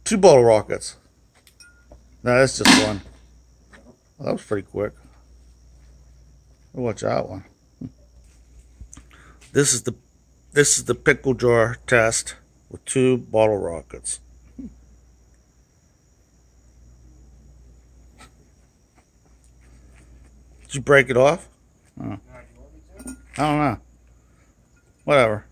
2 bottle rockets. No, that's just one. Well, that was pretty quick. Watch that one. This is the pickle jar test with 2 bottle rockets. Did you break it off? Oh. I don't know. Whatever.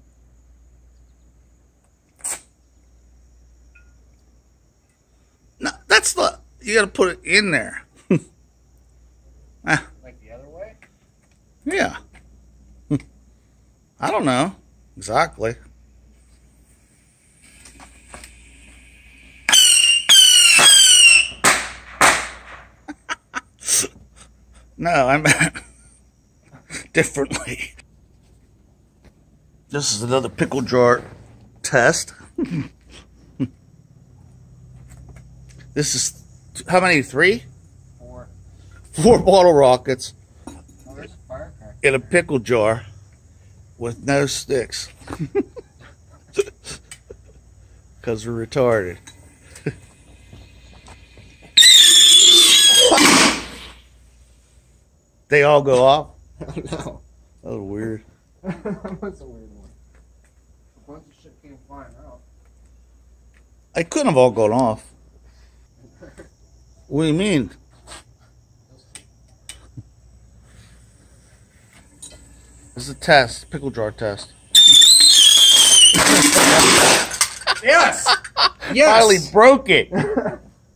No, that's not. You gotta put it in there. Like the other way? Yeah. I don't know exactly. No, I meant differently. This is another pickle jar test. This is how many? 3? 4. 4 bottle rockets Oh, there's a firecracker in a pickle jar with no sticks. Because we're retarded. They all go off? No. That was weird. That's a weird one. A bunch of shit came flying out. They couldn't have all gone off. What do you mean? This is a test, pickle jar test. Yes! Yes! Finally broke it.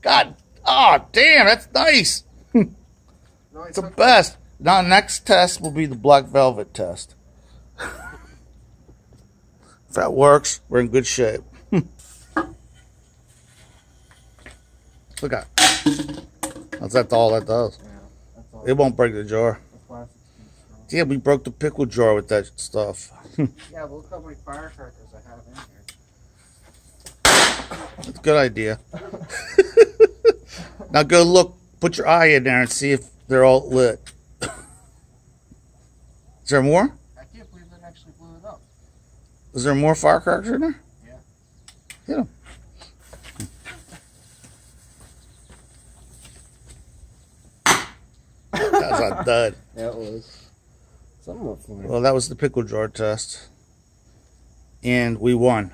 God, oh damn, that's nice. No, It's the best. Now, next test will be the black velvet test. If that works, we're in good shape. Look at that's all that does. Yeah, that's all. It won't break the jar. The plastic's too strong. Yeah, we broke the pickle jar with that stuff. Yeah, but look how many firecrackers I have in here. That's a good idea. Now go look, put your eye in there and see if they're all lit. Is there more? I can't believe that actually blew it up. Is there more firecrackers in there? Yeah. Hit them. That was a dud. That was somewhat funny. Well, that was the pickle jar test. And we won.